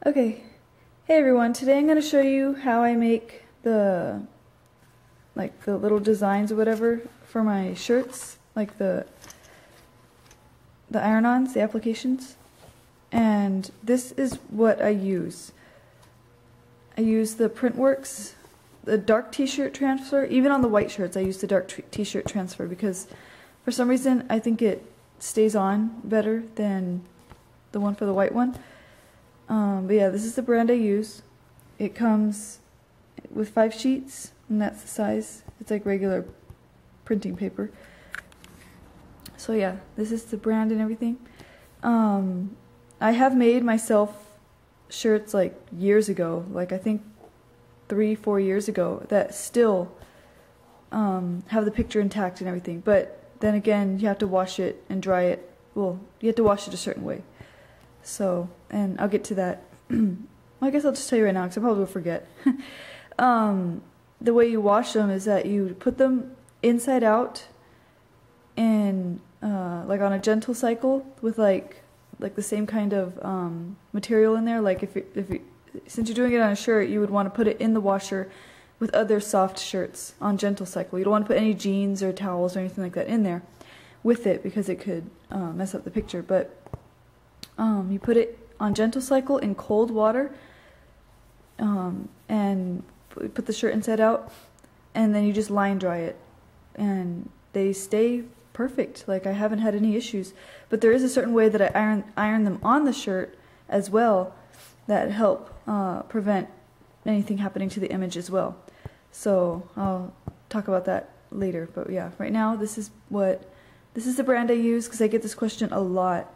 Okay, hey everyone, today I'm going to show you how I make the little designs or whatever for my shirts, like the iron-ons, the applications. And this is what I use. I use the Printworks, the dark t-shirt transfer. Even on the white shirts I use the dark t-shirt transfer because for some reason I think it stays on better than the one for the white one. But yeah, this is the brand I use. It comes with 5 sheets, and that's the size. It's like regular printing paper. So yeah, this is the brand and everything. I have made myself shirts like years ago, like I think 3-4 years ago, that still have the picture intact and everything. But then again, you have to wash it and dry it. Well, you have to wash it a certain way. So, and I'll get to that. Well, I guess I'll just tell you right now because I probably will forget. The way you wash them is that you put them inside out and like on a gentle cycle with like the same kind of material in there. Like since you're doing it on a shirt, you would want to put it in the washer with other soft shirts on gentle cycle. You don't want to put any jeans or towels or anything like that in there with it because it could mess up the picture. But you put it on gentle cycle in cold water, and put the shirt inside out, and then you just line dry it, and they stay perfect. Like I haven't had any issues. But there is a certain way that I iron them on the shirt as well that help prevent anything happening to the image as well. So I'll talk about that later. But yeah, right now this is the brand I use because I get this question a lot,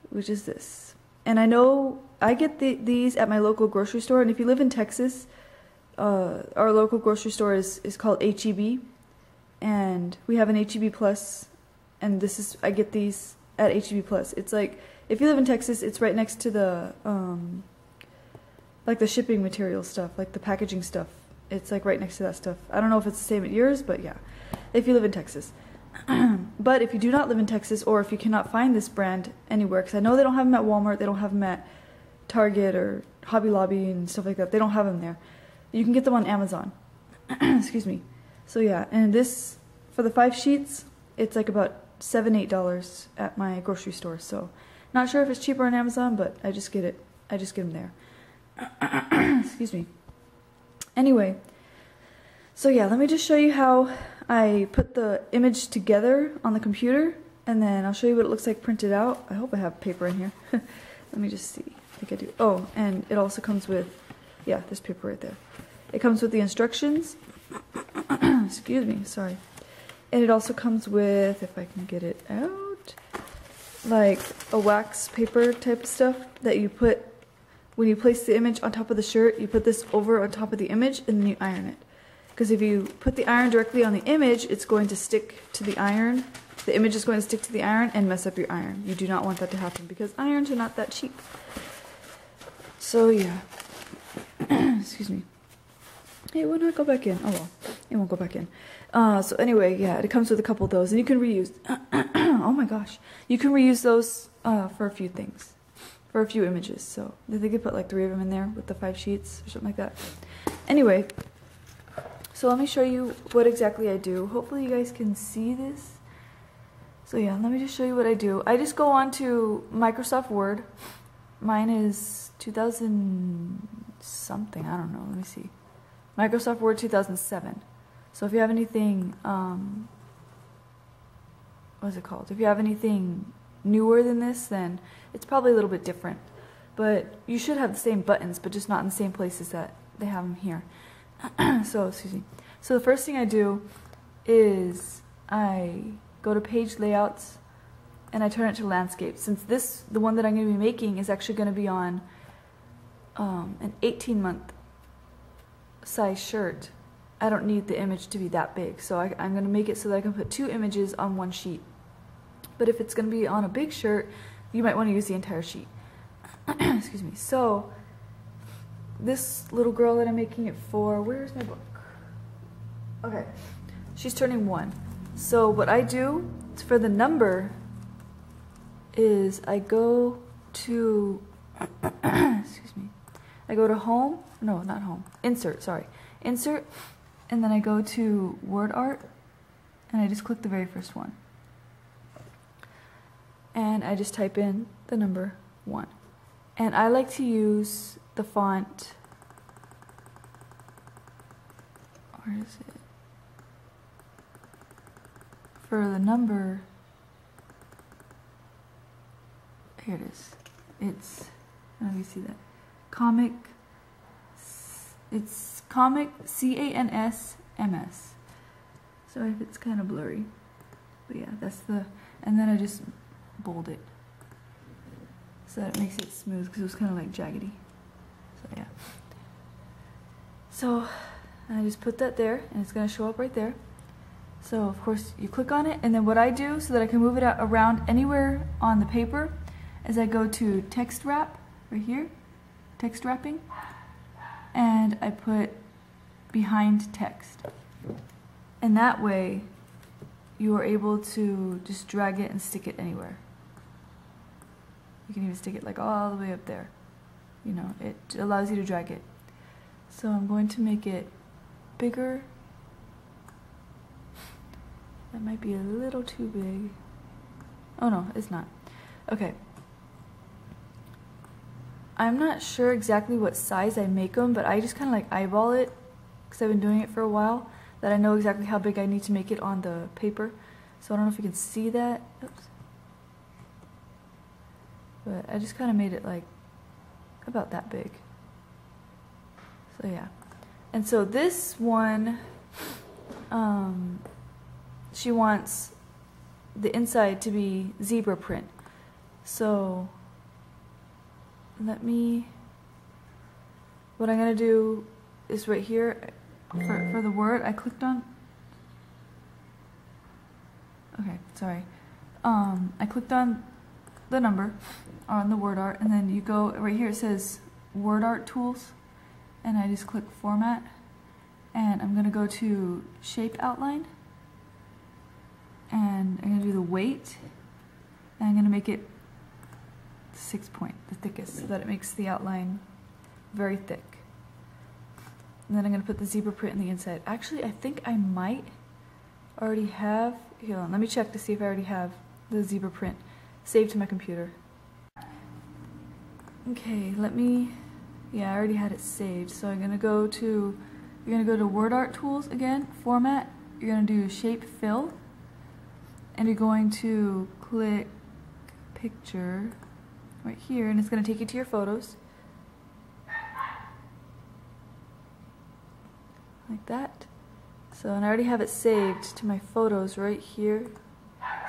which is this. And I know I get these at my local grocery store, and if you live in Texas, our local grocery store is called H-E-B, and we have an H-E-B Plus, and I get these at H-E-B Plus. It's like, if you live in Texas, it's right next to the, like the shipping material stuff, like the packaging stuff. It's like right next to that stuff. I don't know if it's the same at yours, but yeah, if you live in Texas. But if you do not live in Texas, or if you cannot find this brand anywhere, because I know they don't have them at Walmart, they don't have them at Target or Hobby Lobby and stuff like that. They don't have them there. You can get them on Amazon. Excuse me. So yeah, and this, for the 5 sheets, it's like about $7-8 at my grocery store. So not sure if it's cheaper on Amazon, but I just get them there. Excuse me. Anyway, so yeah, let me just show you how I put the image together on the computer, and then I'll show you what it looks like printed out. I hope I have paper in here. Let me just see. I think I do. Oh, and it also comes with, yeah, this paper right there. It comes with the instructions. Excuse me, sorry. And it also comes with, if I can get it out, like a wax paper type of stuff that you put, when you place the image on top of the shirt, you put this over on top of the image and then you iron it. Because if you put the iron directly on the image, it's going to stick to the iron. The image is going to stick to the iron and mess up your iron. You do not want that to happen because irons are not that cheap. So yeah. Excuse me. It will not go back in. Oh well, it won't go back in. So anyway, yeah, it comes with a couple of those, and you can reuse. Oh my gosh, you can reuse those for a few things, for a few images. So I think I put like 3 of them in there with the 5 sheets or something like that. Anyway, so let me show you what exactly I do. Hopefully you guys can see this. So yeah, let me just show you what I do. I just go on to Microsoft Word. Mine is 2000 something, I don't know, let me see. Microsoft Word 2007. So if you have anything, what is it called? If you have anything newer than this, then it's probably a little bit different. But you should have the same buttons, but just not in the same places that they have them here. So, excuse me. So the first thing I do is I go to page layouts and I turn it to landscape. Since the one that I'm going to be making is actually going to be on an 18-month size shirt, I don't need the image to be that big. So I'm going to make it so that I can put 2 images on 1 sheet. But if it's going to be on a big shirt, you might want to use the entire sheet. Excuse me. So this little girl that I'm making it for, where's my book? Okay, she's turning 1. So what I do for the number is I go to excuse me. I go to home, no, not home, insert, sorry. Insert, and then I go to word art, and I just click the very first one. And I just type in the number 1. And I like to use the font, where is it? For the number, here it is. It's, let me see that. Comic, it's Comic, C-A-N-S-M-S. Sorry if it's kind of blurry. But yeah, that's the, and then I just bold it. So that it makes it smooth, because it was kind of like jaggedy. So yeah. So I just put that there, and it's going to show up right there. So of course you click on it, and then what I do so that I can move it out around anywhere on the paper is I go to text wrap right here, text wrapping, and I put behind text. And that way you are able to just drag it and stick it anywhere. You can even stick it like all the way up there. You know, it allows you to drag it. So I'm going to make it bigger. That might be a little too big. Oh no, it's not. Okay. I'm not sure exactly what size I make them, but I just kind of like eyeball it, because I've been doing it for a while, that I know exactly how big I need to make it on the paper. So I don't know if you can see that. Oops. But I just kind of made it like about that big. So yeah. And so this one, she wants the inside to be zebra print. So let me, what I'm going to do is right here for the word I clicked on. Okay, sorry. I clicked on the number on the word art, and then you go right here, it says word art tools, and I just click format, and I'm going to go to shape outline, and I'm going to do the weight, and I'm going to make it 6 point, the thickest, so that it makes the outline very thick. And then I'm going to put the zebra print in the inside. Actually, I think I might already have, hold on, let me check to see if I already have the zebra print saved to my computer. Okay, let me, yeah, I already had it saved. So I'm gonna go to, you're gonna go to word art tools again, format, you're gonna do shape fill, and you're going to click picture right here, and it's gonna take you to your photos. Like that. So, and I already have it saved to my photos right here.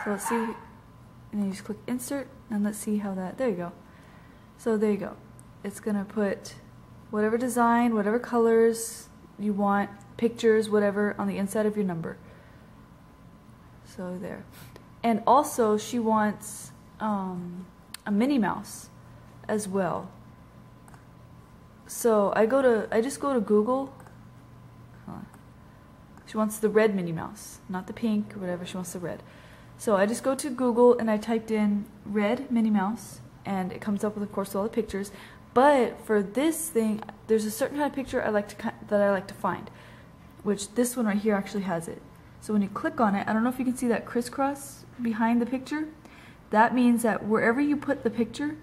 So let's see, and then you just click insert, and let's see how that, there you go. So there you go. It's gonna put whatever design, whatever colors you want, pictures, whatever, on the inside of your number. So there. And also she wants a Minnie Mouse as well. So I just go to Google. She wants the red Minnie Mouse, not the pink or whatever, she wants the red. So I just go to Google and I typed in red Minnie Mouse, and it comes up with, of course, all the pictures. But for this thing, there's a certain kind of picture that I like to find, which this one right here actually has it. So when you click on it, I don't know if you can see that crisscross behind the picture. That means that wherever you put the picture,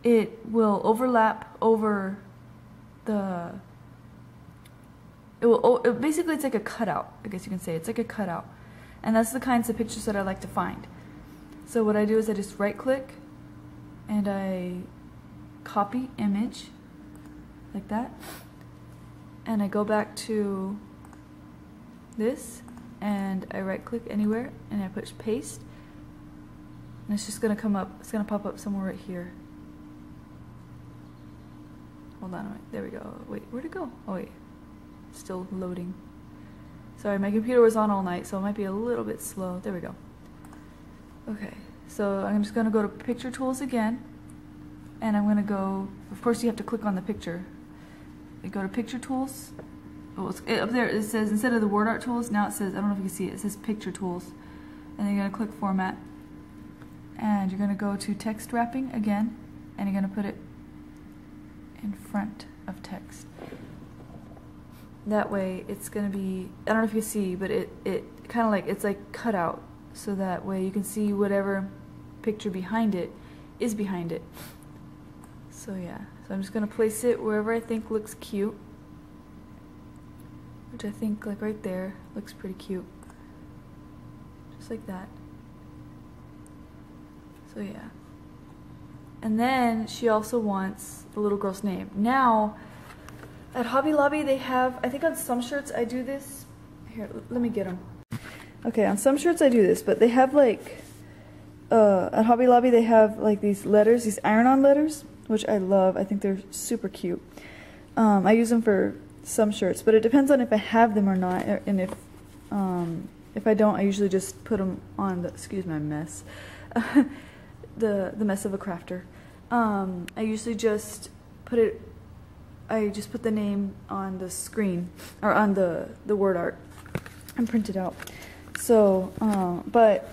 it will overlap over the, basically it's like a cutout, I guess you can say. It's like a cutout. And that's the kinds of pictures that I like to find. So what I do is I just right click and I copy image like that, and I go back to this and I right click anywhere and I push paste, and it's just gonna come up, it's gonna pop up somewhere right here. Hold on, wait, there we go. Wait, where'd it go? Oh wait, it's still loading. Sorry, my computer was on all night, so it might be a little bit slow. There we go. Okay, so I'm just gonna go to picture tools again, and I'm gonna go, of course you have to click on the picture. You go to picture tools. Oh, up there it says, instead of the word art tools, now it says, I don't know if you can see it, it says picture tools. And then you're gonna click format, and you're gonna go to text wrapping again, and you're gonna put it in front of text. That way it's going to be, I don't know if you see, but it kind of like, it's like cut out, so that way you can see whatever picture behind it is behind it. So yeah, so I'm just going to place it wherever I think looks cute, which I think like right there looks pretty cute, just like that. So yeah. And then she also wants the little girl's name. Now, at Hobby Lobby they have, I think on some shirts I do this. Here, let me get them. Okay, on some shirts I do this, but they have like, at Hobby Lobby they have like these letters, these iron-on letters, which I love. I think they're super cute. I use them for some shirts, but it depends on if I have them or not, and if I don't, I usually just put them on the, excuse my mess, the mess of a crafter. I usually just put it, I just put the name on the screen, or on the word art, and print it out. So, but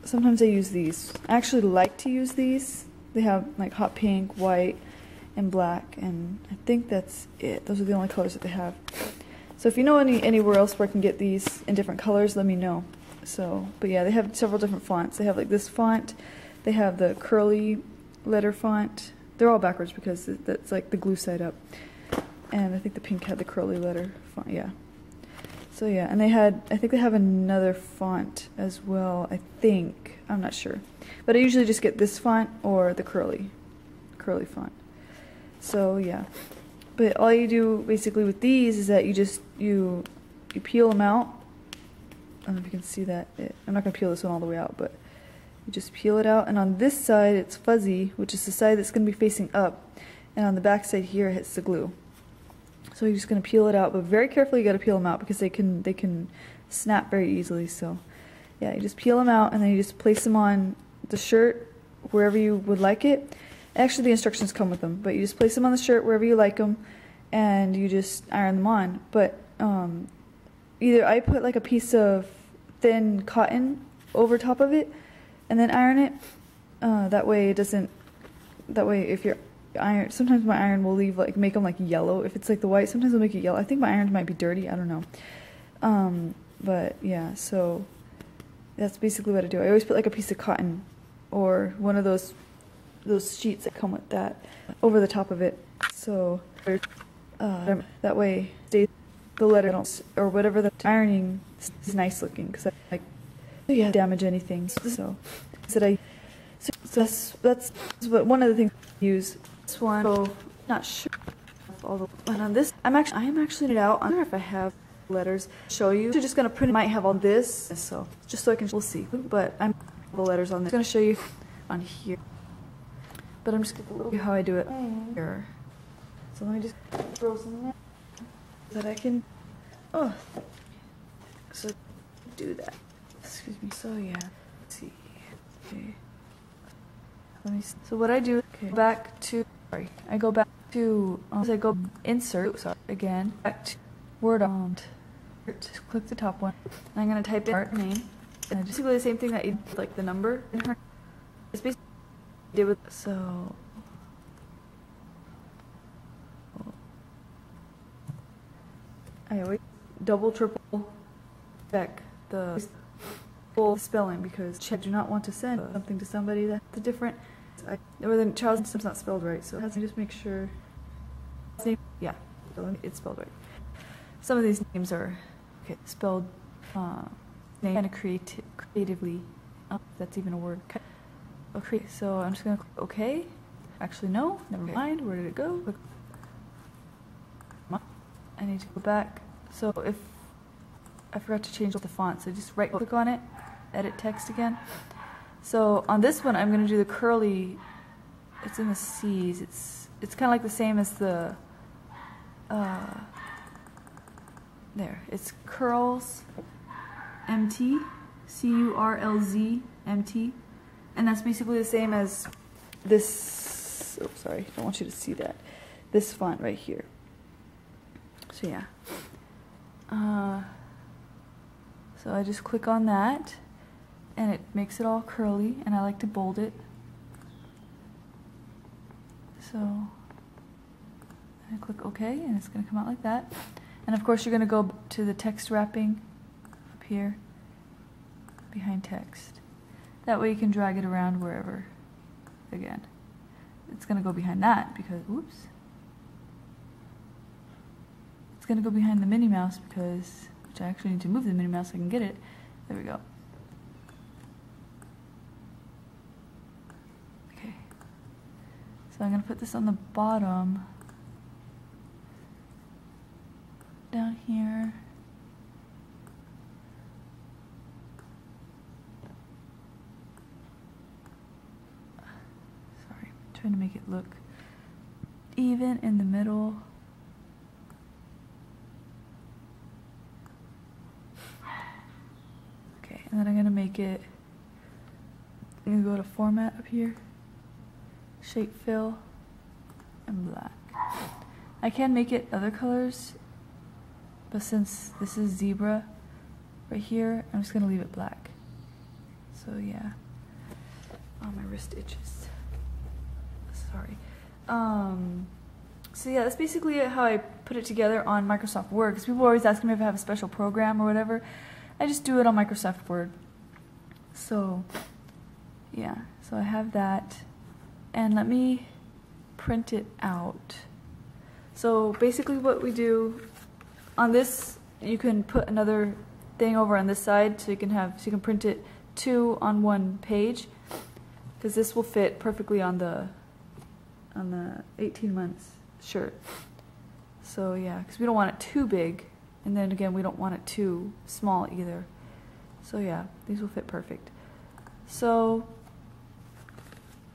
sometimes I use these. I actually like to use these. They have like hot pink, white, and black, and I think that's it. Those are the only colors that they have. So if you know anywhere else where I can get these in different colors, let me know. So, but yeah, they have several different fonts. They have like this font. They have the curly letter font. They're all backwards because that's like the glue side up. And I think the pink had the curly letter font, yeah. So yeah, and they had, I think they have another font as well, I think. I'm not sure. But I usually just get this font or the curly font. So yeah. But all you do basically with these is that you peel them out. I don't know if you can see that. I'm not going to peel this one all the way out, but you just peel it out, and on this side it's fuzzy, which is the side that's going to be facing up, and on the back side here it hits the glue. So you're just going to peel it out, but very carefully you got to peel them out because they can snap very easily. So yeah, you just peel them out, and then you just place them on the shirt wherever you would like it. Actually, the instructions come with them, but you just place them on the shirt wherever you like them, and you just iron them on. But either I put like a piece of thin cotton over top of it and then iron it. That way it doesn't, that way if you're iron, sometimes my iron will leave like, make them like yellow. If it's like the white, sometimes it'll make it yellow. I think my irons might be dirty, I don't know. But yeah, so that's basically what I do. I always put like a piece of cotton or one of those sheets that come with that over the top of it. So that way stays the letter or whatever the ironing is nice looking, because I like damage anything. So that's what one of the things I use. This one, so not sure. And on this, I am actually it out. I don't know if I have letters to show you. I'm just gonna print. It might have all this, so just so I can. We'll see. But I'm the letters on this. I'm gonna show you on here. But I'm just gonna look how I do it here. So let me just throw some in there that I can. Oh, so do that. Excuse me. So yeah. Let's see. Okay. Let me see. So what I do? Okay. Back to. Sorry. I go back to. I go insert. Sorry. Again. Back to Word Art. Just click the top one. And I'm gonna type in art name. And I just do the same thing that you like the number in her. It's basically did with so. I always double, triple check the full spelling because I do not want to send something to somebody that's different. Or the child's name's not spelled right, so I have to just make sure. Yeah, it's spelled right. Some of these names are spelled kind of creatively. If that's even a word. Okay, so I'm just gonna click OK. Actually, no, never mind. Where did it go? I need to go back. So if I forgot to change the font, so just right click on it, edit text again. So on this one, I'm gonna do the curly. It's in the C's. It's kind of like the same as the. There. It's curls, MT, CURLZ, MT. And that's basically the same as this, oh sorry, I don't want you to see that. This font right here. So yeah. So I just click on that, and it makes it all curly, and I like to bold it. So I click OK, and it's going to come out like that. And of course, you're going to go to the text wrapping up here behind text. That way you can drag it around wherever. Again, it's going to go behind that because, oops. It's going to go behind the Minnie Mouse because, which I actually need to move the Minnie Mouse so I can get it. There we go. Okay. So I'm going to put this on the bottom. Down here. Sorry, I'm trying to make it look even in the middle. Okay, and then I'm going to make it, I'm going to go to format up here, shape fill, and black. I can make it other colors, but since this is zebra right here, I'm just going to leave it black. So yeah. Oh, my wrist itches. Sorry. So yeah, that's basically how I put it together on Microsoft Word. Because people always ask me if I have a special program or whatever. I just do it on Microsoft Word. So yeah, so I have that. And let me print it out. So basically what we do on this, you can put another thing over on this side so you can print it 2 on 1 page, because this will fit perfectly on the 18 months shirt. So yeah, because we don't want it too big, and then again we don't want it too small either. So yeah, these will fit perfect. So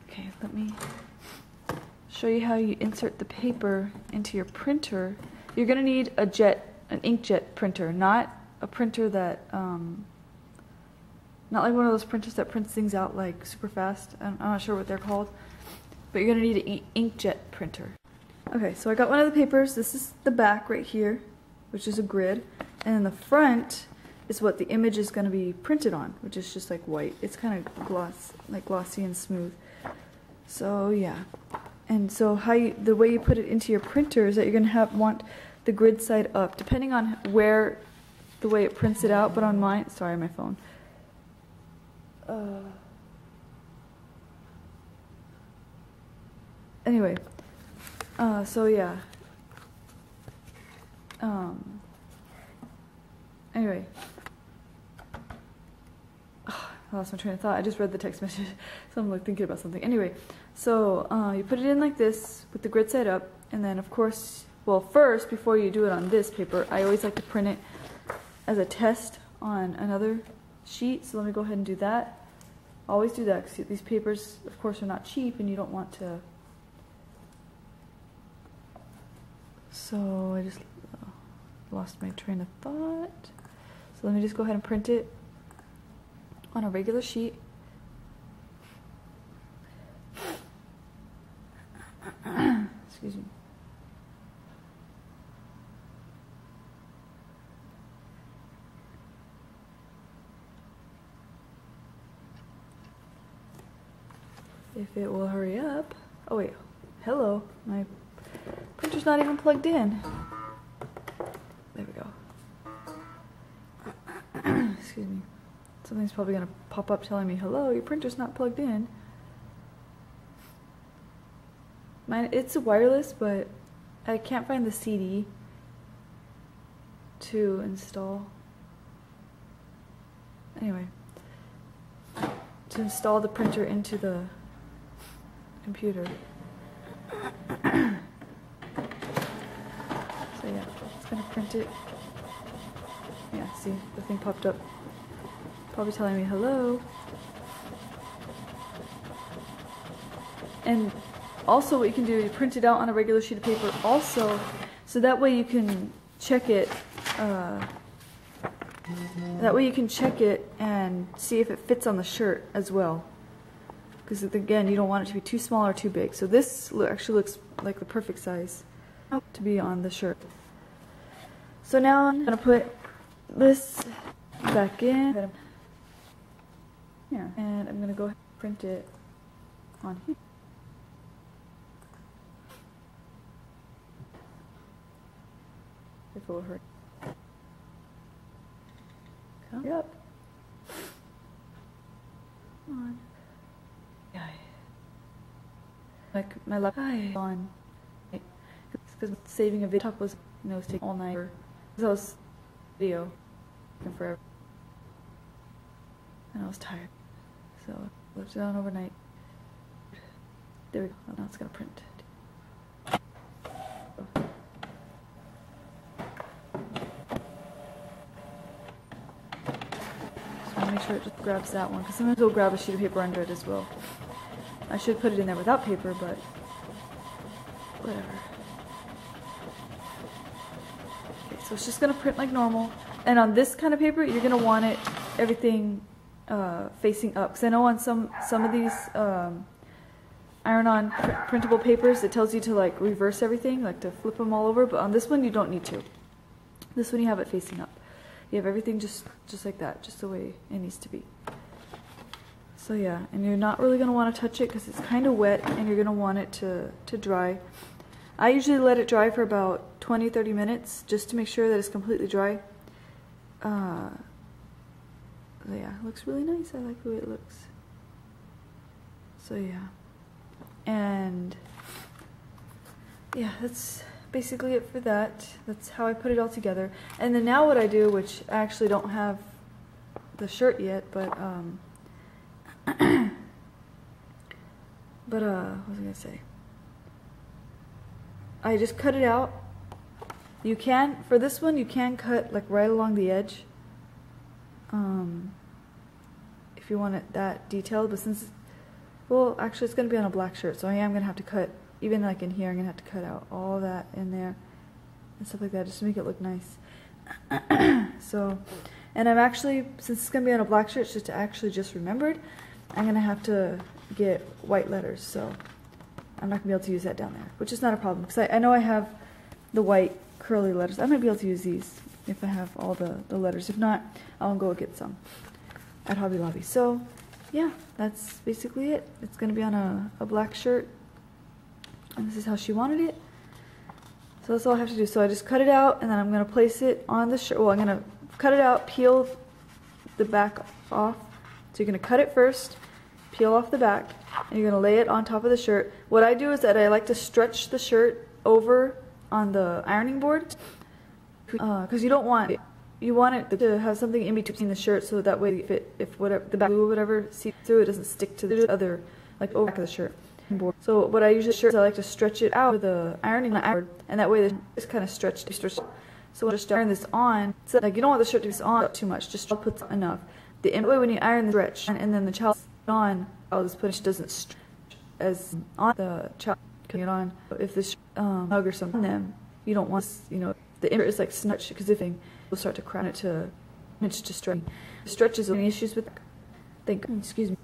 okay, let me show you how you insert the paper into your printer. You're going to need an inkjet printer, not a printer that, not like one of those printers that prints things out like super fast. I'm not sure what they're called, but you're going to need an inkjet printer. Okay, so I got one of the papers. This is the back right here, which is a grid, and then the front is what the image is going to be printed on, which is just like white. It's kind of glossy and smooth. So yeah, and so the way you put it into your printer is that you're going to want the grid side up, depending on the way it prints it out. But on mine, sorry, my phone. Anyway, so yeah. Anyway, I lost my train of thought. I just read the text message, so I'm like thinking about something. Anyway, so you put it in like this with the grid side up, and then of course, well, first before you do it on this paper, I always like to print it as a test on another sheet. So let me go ahead and do that. Always do that because these papers, of course, are not cheap, and you don't want to. So I just lost my train of thought. So let me just go ahead and print it on a regular sheet. Excuse me. If it will hurry up. Oh wait, hello. My printer's not even plugged in. There we go. Excuse me. Something's probably going to pop up telling me, hello, your printer's not plugged in. It's a wireless, but I can't find the CD to install. Anyway, to install the printer into the computer. So yeah, it's going to print it. Yeah, see, the thing popped up. Probably telling me hello. And also what you can do, you print it out on a regular sheet of paper also, so that way you can check it, and see if it fits on the shirt as well. Because again, you don't want it to be too small or too big. So this actually looks like the perfect size to be on the shirt. So now I'm going to put this back in. Yeah, and I'm going to go ahead and print it on here. if it will hurt. Come up. Come on. Like my left eye on. Because saving a video was, you know, taking all night. Because I was video forever. And I was tired. So I left it on overnight. There we go. Now it's gonna print. Make sure it just grabs that one, because sometimes it'll grab a sheet of paper under it as well. I should put it in there without paper, but whatever. Okay, so it's just going to print like normal. And on this kind of paper, you're going to want it, everything facing up. Because I know on some of these iron-on printable papers, it tells you to like reverse everything, like to flip them all over. But on this one, you don't need to. This one, you have it facing up. You have everything just like that, just the way it needs to be. So yeah, and you're not really going to want to touch it because it's kind of wet, and you're going to want it to dry. I usually let it dry for about 20-30 minutes just to make sure that it's completely dry. Yeah, it looks really nice. I like the way it looks. So yeah, and yeah, that's basically it for that. That's how I put it all together. And then now what I do, which I actually don't have the shirt yet, but what was I gonna say? I just cut it out. You can, for this one, you can cut like right along the edge, if you want it that detailed. But since, well, actually it's gonna be on a black shirt, so I am gonna have to cut. Even like in here, I'm gonna have to cut out all that in there and stuff like that just to make it look nice. So, and I'm actually, since it's gonna be on a black shirt, just remembered, I'm gonna have to get white letters. So I'm not gonna be able to use that down there, which is not a problem because I know I have the white curly letters. I might be able to use these if I have all the letters. If not, I'll go get some at Hobby Lobby. So yeah, that's basically it. It's gonna be on a black shirt. And this is how she wanted it. So that's all I have to do. So I just cut it out, and then I'm going to place it on the shirt. Well, I'm going to cut it out, peel the back off. So you're going to cut it first, peel off the back, and you're going to lay it on top of the shirt. What I do is that I like to stretch the shirt over on the ironing board, because you don't want it. You want it to have something in between the shirt, so that way if whatever the back glue or whatever seeps through, it doesn't stick to the other, like over the back of the shirt. So what I usually do is I like to stretch it out with the ironing board, and that way it's kind of stretched. So I just iron this on. So like you don't want the shirt to be on too much. Just put enough. The way when you iron the stretch, and then the child on, I'll just put it doesn't stretch as on the child putting it on. If this hug or something on them, you don't want the insert is like stretched because if thing will start to crack it to stretch. Stretches any issues with. Excuse me.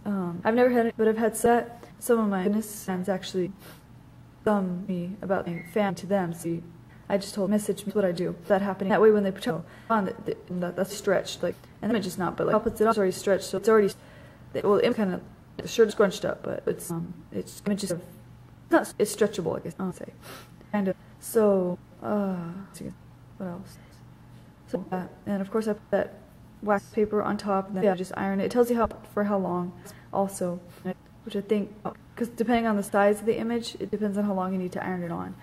I've never had it, but I've had set. Some of my fitness fans actually me about being fan to them. So I just told message me what I do. That happening that way when they put it on, that's stretched like, and the image is not, but like I'll put it on, it's already stretched, so it's already well, it kind of the shirt is scrunched up, but it's images of it's stretchable, I guess I'll say, kind of. So what else? So and of course I put that wax paper on top, and then I just iron it. It tells you for how long, also. Which I think, because depending on the size of the image, it depends on how long you need to iron it on.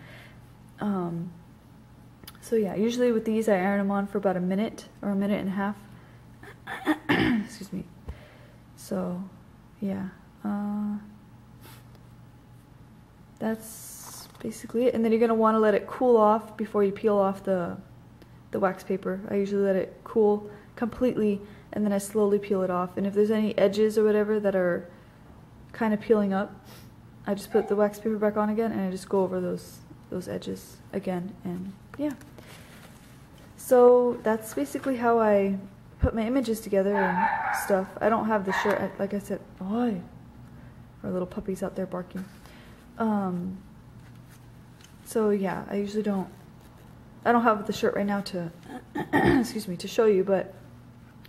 So yeah, usually with these I iron them on for about a minute or a minute and a half. Excuse me. So yeah, that's basically it. And then you're going to want to let it cool off before you peel off the wax paper. I usually let it cool completely, and then I slowly peel it off. And if there's any edges or whatever that are kind of peeling up, I just put the wax paper back on again, and I just go over those edges again, and yeah. So that's basically how I put my images together and stuff. I don't have the shirt, like I said. Boy, our little puppies out there barking. So yeah, I usually don't have the shirt right now to excuse me, to show you, but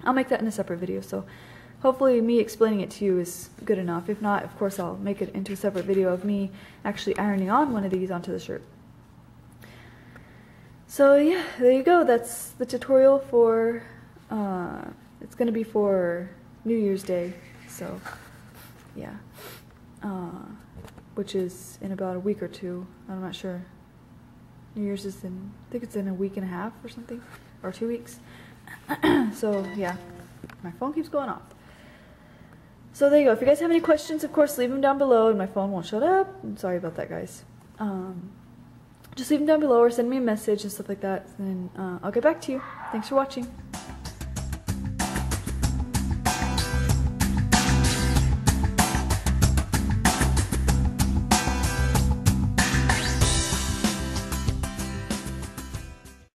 I'll make that in a separate video. So hopefully me explaining it to you is good enough. If not, of course, I'll make it into a separate video of me actually ironing on one of these onto the shirt. So yeah, there you go. That's the tutorial for, it's going to be for New Year's Day. So yeah, which is in about a week or two. I'm not sure. New Year's is in, I think it's in a week and a half or something, or 2 weeks. So yeah, my phone keeps going off. So there you go. If you guys have any questions, of course, leave them down below, and my phone won't shut up. I'm sorry about that, guys. Just leave them down below or send me a message and stuff like that, and I'll get back to you. Thanks for watching.